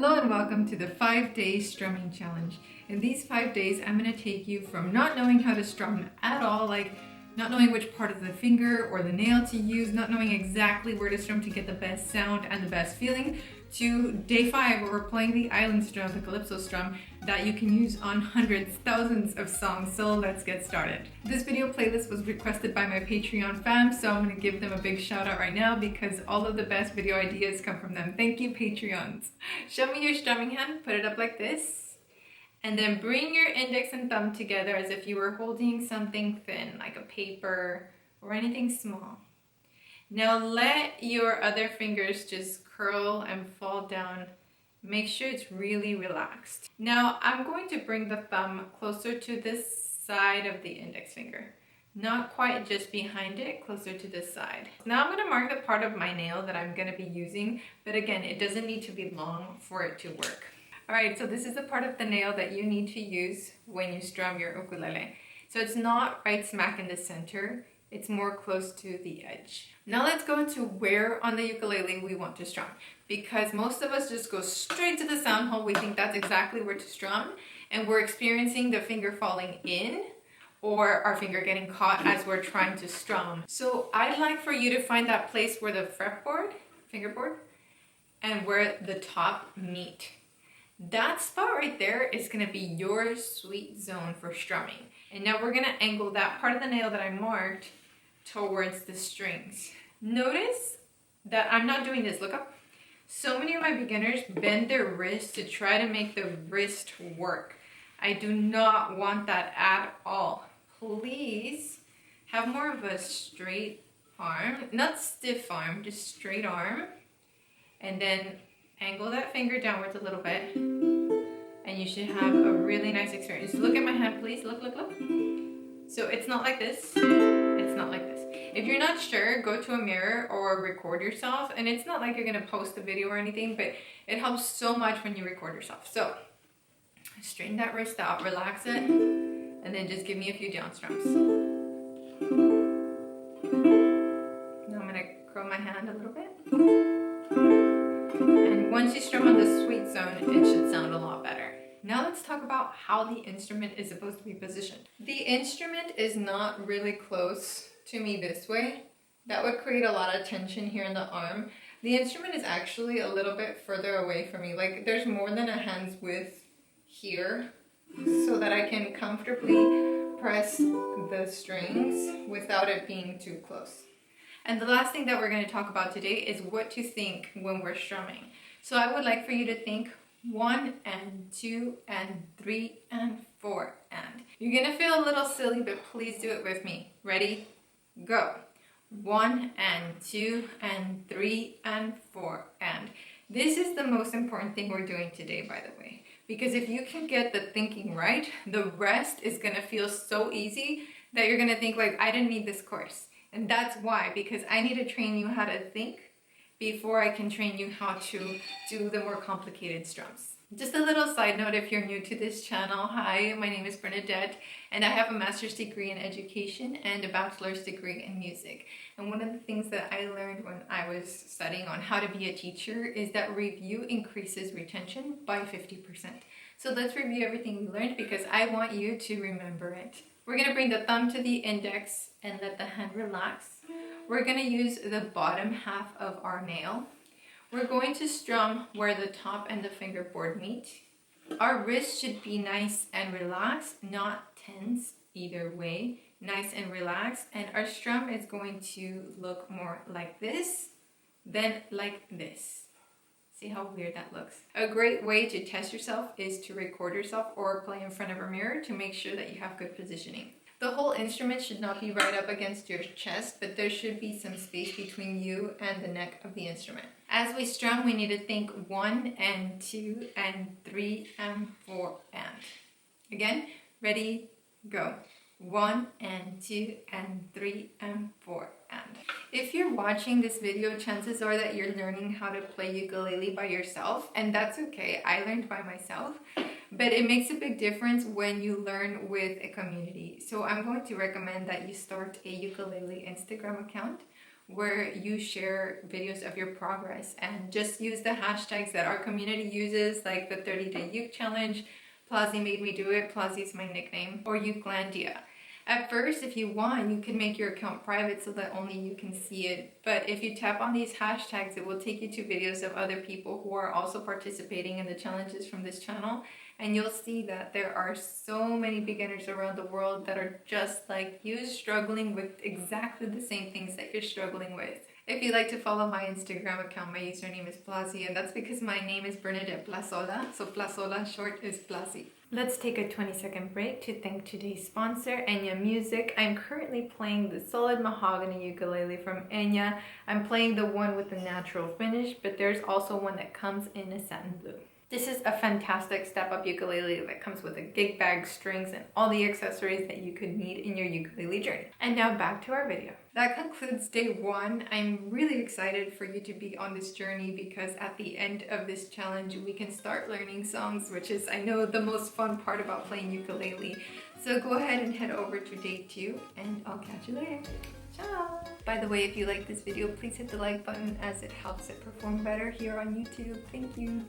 Hello and welcome to the 5-day strumming challenge. In these 5 days, I'm going to take you from not knowing how to strum at all, like not knowing which part of the finger or the nail to use, not knowing exactly where to strum to get the best sound and the best feeling, to day 5 where we're playing the island strum, the calypso strum, that you can use on hundreds, thousands of songs. So let's get started. This video playlist was requested by my Patreon fam, so I'm going to give them a big shout out right now because all of the best video ideas come from them. Thank you, Patreons. Show me your strumming hand, put it up like this, and then bring your index and thumb together as if you were holding something thin, like a paper or anything small. Now let your other fingers just curl and fall down. Make sure it's really relaxed. Now I'm going to bring the thumb closer to this side of the index finger. Not quite just behind it, closer to this side. Now I'm going to mark the part of my nail that I'm going to be using, but again, it doesn't need to be long for it to work. Alright, so this is the part of the nail that you need to use when you strum your ukulele. So it's not right smack in the center, it's more close to the edge. Now let's go to where on the ukulele we want to strum, because most of us just go straight to the sound hole. We think that's exactly where to strum, and we're experiencing the finger falling in or our finger getting caught as we're trying to strum. So I'd like for you to find that place where the fretboard, fingerboard, and where the top meet. That spot right there is going to be your sweet zone for strumming. And now we're going to angle that part of the nail that I marked towards the strings. Notice that I'm not doing this. Look up. So many of my beginners bend their wrist to try to make the wrist work. I do not want that at all. Please have more of a straight arm, not stiff arm, just straight arm. And then angle that finger downwards a little bit. And you should have a really nice experience. Look at my hand, please. Look, look, look. So it's not like this. It's not like this. If you're not sure, go to a mirror or record yourself. And it's not like you're going to post a video or anything, but it helps so much when you record yourself. So straighten that wrist out, relax it, and then just give me a few down strums. Now I'm going to curl my hand a little bit. And once you strum on the sweet zone, it should sound a lot better. Now let's talk about how the instrument is supposed to be positioned. The instrument is not really close to me this way. That would create a lot of tension here in the arm. The instrument is actually a little bit further away from me. Like there's more than a hand's width here so that I can comfortably press the strings without it being too close. And the last thing that we're going to talk about today is what to think when we're strumming. So I would like for you to think 1 and 2 and 3 and 4 and. You're going to feel a little silly, but please do it with me. Ready? Go. 1 and 2 and 3 and 4 and. This is the most important thing we're doing today, by the way. Because if you can get the thinking right, the rest is going to feel so easy that you're going to think like, I didn't need this course. And that's why, because I need to train you how to think before I can train you how to do the more complicated strums. Just a little side note if you're new to this channel. Hi, my name is Bernadette and I have a master's degree in education and a bachelor's degree in music. And one of the things that I learned when I was studying on how to be a teacher is that review increases retention by 50%. So let's review everything we learned because I want you to remember it. We're going to bring the thumb to the index and let the hand relax. We're going to use the bottom half of our nail. We're going to strum where the top and the fingerboard meet. Our wrist should be nice and relaxed, not tense either way. Nice and relaxed. And our strum is going to look more like this than like this. See how weird that looks? A great way to test yourself is to record yourself or play in front of a mirror to make sure that you have good positioning. The whole instrument should not be right up against your chest, but there should be some space between you and the neck of the instrument. As we strum, we need to think 1 and 2 and 3 and 4 and. Again, ready, go. 1 and 2 and 3 and 4 and. If you're watching this video, chances are that you're learning how to play ukulele by yourself, and that's okay. I learned by myself, but it makes a big difference when you learn with a community. So I'm going to recommend that you start a ukulele Instagram account where you share videos of your progress and just use the hashtags that our community uses, like the 30-day uke challenge, Plazzy made me do it, Plazzy's my nickname, or Ukelandia. At first, if you want, you can make your account private so that only you can see it. But if you tap on these hashtags, it will take you to videos of other people who are also participating in the challenges from this channel. And you'll see that there are so many beginners around the world that are just like you, struggling with exactly the same things that you're struggling with. If you'd like to follow my Instagram account, my username is Plazzy, and that's because my name is Bernadette Plazola, so Plazola short is Plazzy. Let's take a 20-second break to thank today's sponsor, Enya Music. I'm currently playing the solid mahogany ukulele from Enya. I'm playing the one with the natural finish, but there's also one that comes in a satin blue. This is a fantastic step-up ukulele that comes with a gig bag, strings, and all the accessories that you could need in your ukulele journey. And now back to our video. That concludes day 1. I'm really excited for you to be on this journey because at the end of this challenge, we can start learning songs, which is, I know, the most fun part about playing ukulele. So go ahead and head over to day 2, and I'll catch you later. Ciao! By the way, if you like this video, please hit the like button as it helps it perform better here on YouTube. Thank you!